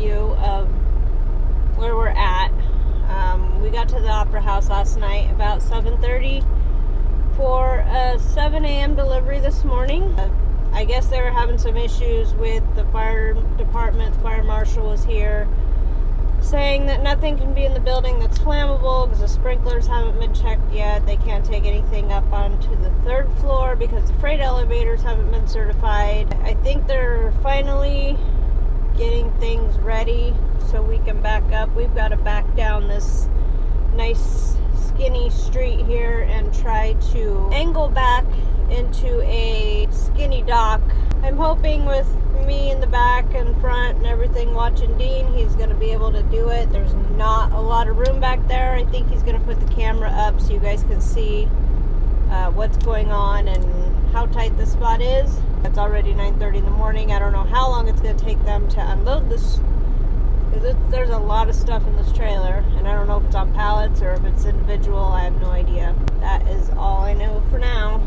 overview of where we're at. We got to the Opera House last night about 7:30 for a 7 a.m. delivery this morning. I guess they were having some issues with the fire department. The fire marshal was here saying that nothing can be in the building that's flammable because the sprinklers haven't been checked yet. They can't take anything up onto the 3rd floor because the freight elevators haven't been certified. I think they're finally getting things ready so we can back up. We've got to back down this nice skinny street here and try to angle back into a skinny dock. I'm hoping with me in the back and front and everything watching Dean, he's going to be able to do it. There's not a lot of room back there. I think he's going to put the camera up so you guys can see what's going on and how tight this spot is. It's already 9:30 in the morning. I don't know how long it's going to take them to unload this, because there's a lot of stuff in this trailer, and I don't know if it's on pallets or if it's individual. I have no idea. That is all I know for now.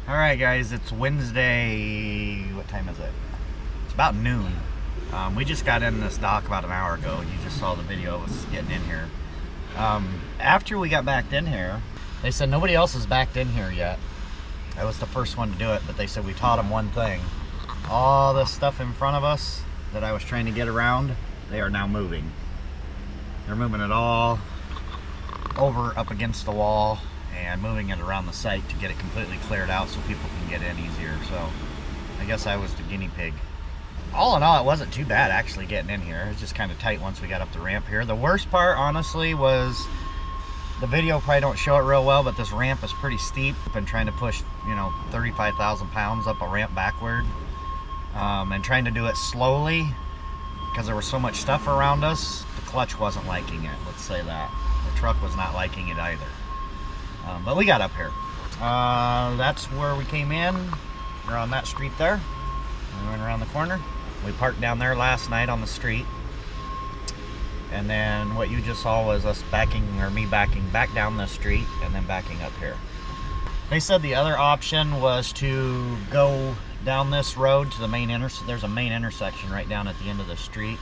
Alright guys, it's Wednesday, what time is it? It's about noon. We just got in this dock about an hour ago. You just saw the video of us getting in here. After we got backed in here, they said nobody else is backed in here yet. I was the first one to do it, but they said we taught them one thing. All this stuff in front of us that I was trying to get around, they are now moving. They're moving it all over up against the wall and moving it around the site to get it completely cleared out so people can get in easier. So I guess I was the guinea pig. All in all, it wasn't too bad actually getting in here. It was just kind of tight once we got up the ramp here. The worst part, honestly, was the video probably don't show it real well, but this ramp is pretty steep. I've been trying to push, 35,000 pounds up a ramp backward, and trying to do it slowly because there was so much stuff around us. The clutch wasn't liking it, let's say that. The truck was not liking it either. But we got up here. That's where we came in. We're on that street there. We went around the corner. We parked down there last night on the street. And then what you just saw was us me backing back down the street and then backing up here. They said the other option was to go down this road to the main intersection. There's a main intersection right down at the end of the street.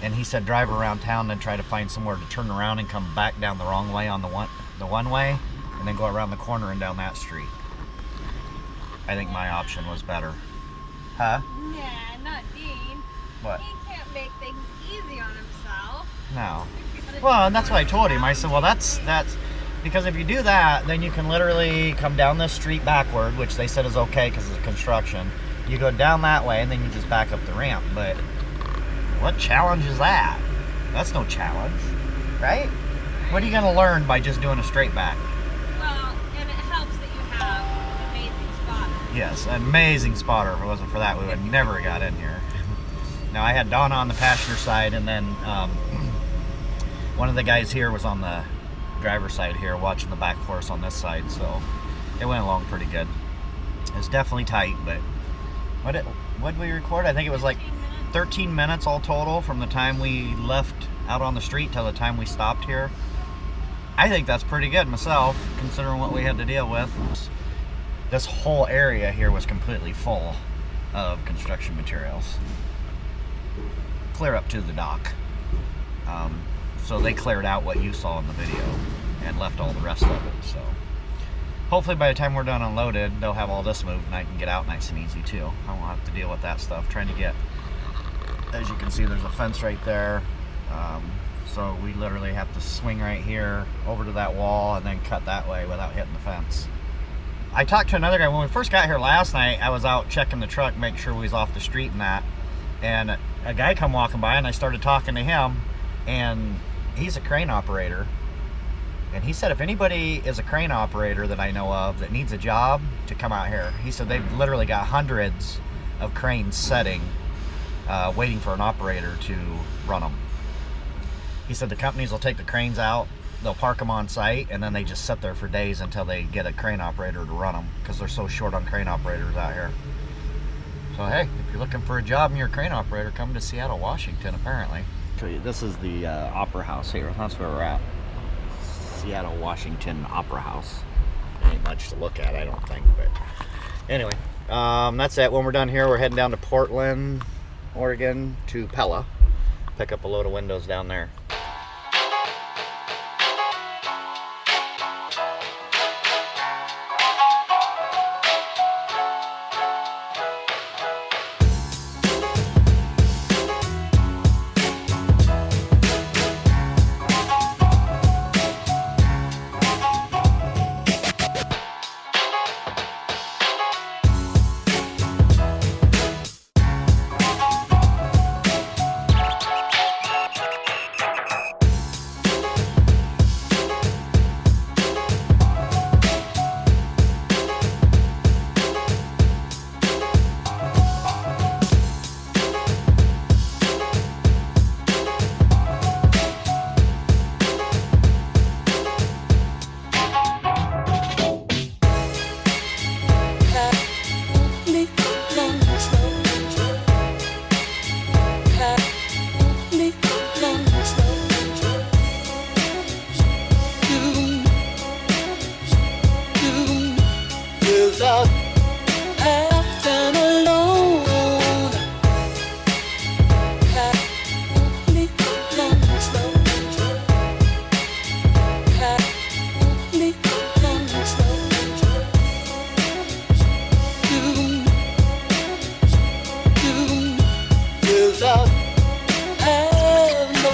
And he said drive around town and try to find somewhere to turn around and come back down the wrong way on the one way, and then go around the corner and down that street. I think my option was better. Huh? Yeah, not Dean. What? He can't make things easy on himself. No. Well, and that's what I told him. I said, well, that's because if you do that, then you can literally come down this street backward, which they said is okay because it's construction. You go down that way, and then you just back up the ramp. But what challenge is that? That's no challenge, right? What are you going to learn by just doing a straight back? Well, and it helps that you have an amazing spotter. Yes, an amazing spotter. If it wasn't for that, we would never have got in here. Now, I had Donna on the passenger side, and then one of the guys here was on the driver's side here watching the back horse on this side, so it went along pretty good. It's definitely tight, but what did we record? I think it was like 13 minutes all total from the time we left out on the street till the time we stopped here. I think that's pretty good myself, considering what we had to deal with. This whole area here was completely full of construction materials, clear up to the dock. So they cleared out what you saw in the video and left all the rest of it. So hopefully by the time we're done unloaded, they'll have all this moved and I can get out nice and easy too. I won't have to deal with that stuff. Trying to get, as you can see, there's a fence right there. So we literally have to swing right here over to that wall and then cut that way without hitting the fence. I talked to another guy when we first got here last night. I was out checking the truck, make sure we was off the street and that, and a guy come walking by and I started talking to him, and he's a crane operator, and he said if anybody is a crane operator that I know of that needs a job, to come out here. He said they've literally got hundreds of cranes setting, waiting for an operator to run them. He said the companies will take the cranes out, they'll park them on site, and then they just sit there for days until they get a crane operator to run them, because they're so short on crane operators out here. So hey, if you're looking for a job and you're a crane operator, come to Seattle, Washington, apparently. Show you, this is the Opera House here. That's where we're at. Seattle, Washington Opera House. Ain't much to look at, I don't think, but anyway, that's it. When we're done here, we're heading down to Portland, Oregon, to Pella. Pick up a load of windows down there.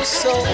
soul.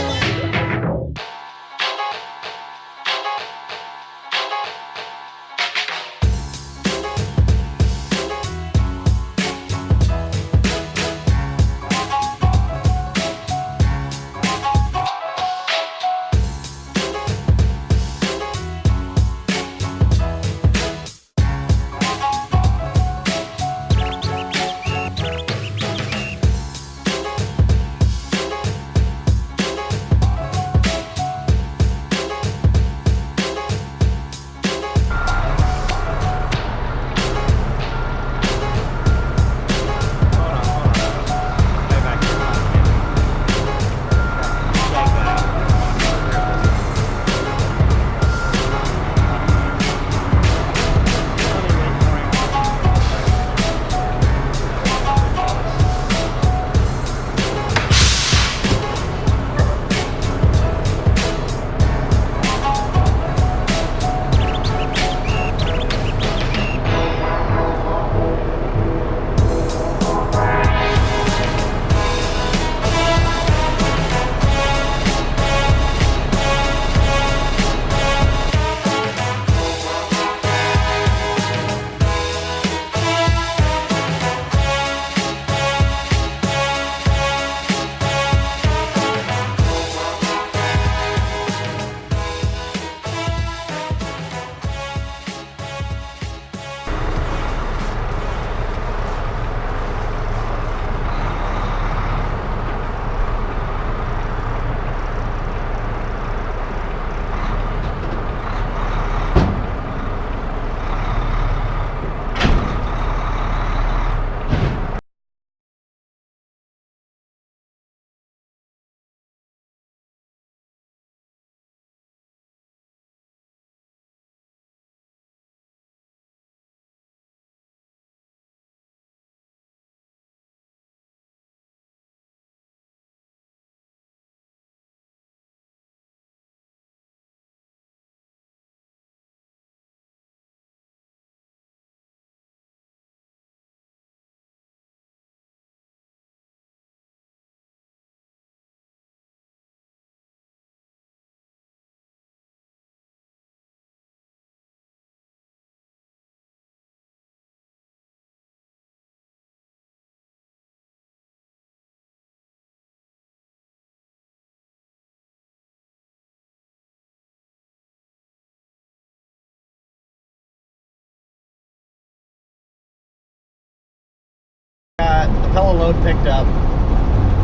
The Pella load picked up.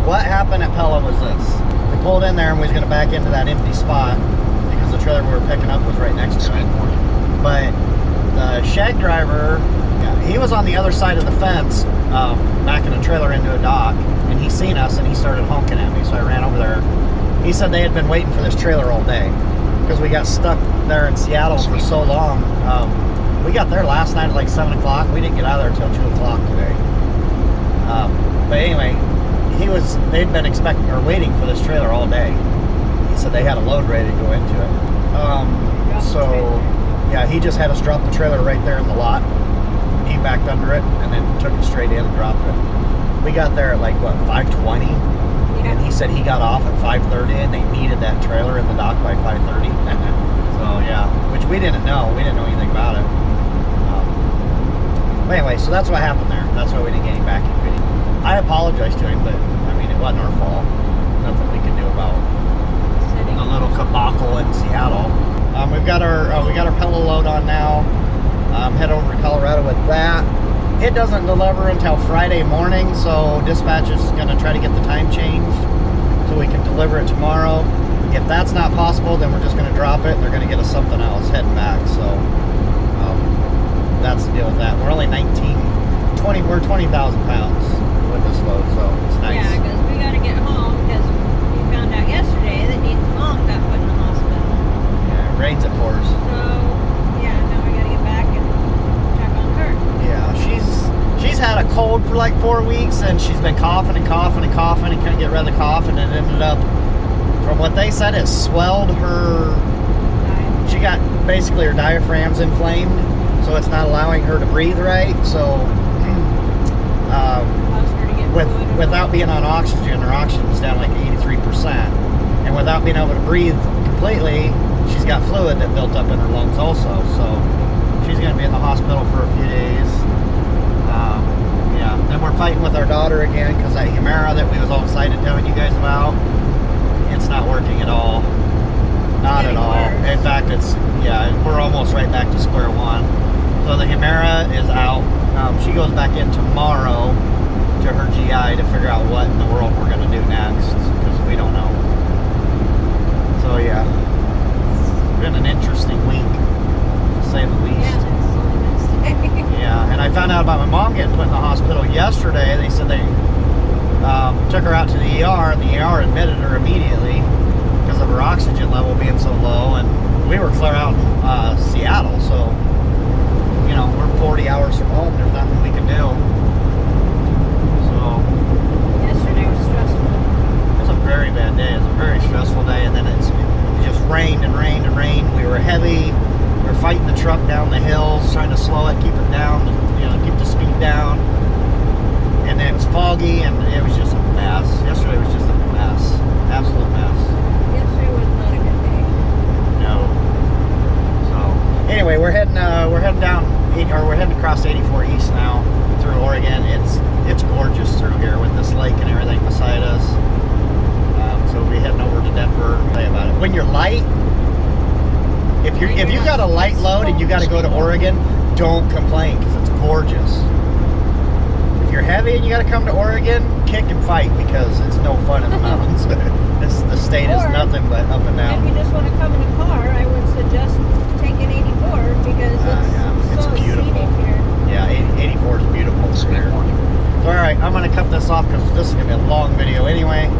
What happened at Pella was this. We pulled in there and we was going to back into that empty spot because the trailer we were picking up was right next to it. But the shag driver, he was on the other side of the fence, backing a trailer into a dock, and he seen us and he started honking at me, so I ran over there. He said they had been waiting for this trailer all day because we got stuck there in Seattle for so long. We got there last night at like 7 o'clock. We didn't get out of there until 2 o'clock today. But anyway, they'd been expecting or waiting for this trailer all day. He said they had a load ready to go into it. So yeah, he just had us drop the trailer right there in the lot. He backed under it and then took it straight in and dropped it. We got there at like what, 5:20, and he said he got off at 5:30 and they needed that trailer in the dock by 5:30. So yeah, which we didn't know. We didn't know anything about it. But anyway, so that's what happened there. That's why we didn't get any back in video. I apologize to him, but I mean, it wasn't our fault. Nothing we can do about the little debacle in Seattle. We've got our Pella load on now. Head over to Colorado with that. It doesn't deliver until Friday morning, so dispatch is going to try to get the time changed so we can deliver it tomorrow. If that's not possible, then we're just going to drop it. They're going to get us something else heading back. So that's the deal with that. We're only 20,000 pounds with this load, so it's nice. Yeah, because we got to get home because we found out yesterday that Neat's mom got put in the hospital. Yeah, it rains, it pours. So, yeah, now we got to get back and check on her. Yeah, she's had a cold for like 4 weeks, and she's been coughing and coughing and coughing and couldn't get rid of the cough, and it ended up, from what they said, it swelled her. She got basically her diaphragm's inflamed, so it's not allowing her to breathe right. So without being on oxygen, her oxygen was down like 83%, and without being able to breathe completely, she's got fluid that built up in her lungs also. So she's going to be in the hospital for a few days. Yeah, then we're fighting with our daughter again because that Humira that we was all excited telling you guys about, it's not working at all. Not at all. In fact, we're almost right back to square one. So the Humira is out. She goes back in tomorrow to her GI to figure out what in the world we're going to do next, because we don't know. So yeah, it's been an interesting week, to say the least. Yeah, and I found out about my mom getting put in the hospital yesterday. They said they took her out to the ER, and the ER admitted her immediately because of her oxygen level being so low, and we were clear out in Seattle, so you know, we're 40 hours from home. There's nothing we can do. So Yesterday was stressful. it was a very bad day. It was a very stressful day, and then it just rained and rained and rained. We were heavy. We were fighting the truck down the hills, trying to slow it, keep it down, you know, keep the speed down. And then it was foggy, and it was just a mess. Yesterday was just a mess, absolute mess. Yesterday was not a good day. No. So anyway, we're heading down, or we're heading across 84 East now through Oregon. It's gorgeous through here with this lake and everything beside us. So we'll be heading over to Denver. Tell you about it. When you're light, if you got a light load and you got to go to Oregon, don't complain because it's gorgeous. If you're heavy and you got to come to Oregon, kick and fight because it's no fun in the mountains. The state is nothing but up and down. If you just want to come in a car, I would suggest taking 84 because it's so beautiful scenic here. Yeah, 84 is beautiful through here. So, all right, I'm going to cut this off because this is going to be a long video anyway.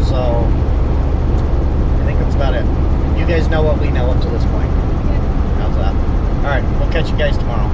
So I think that's about it. You guys know what we know up to this point. Yeah. How's that? All right, we'll catch you guys tomorrow.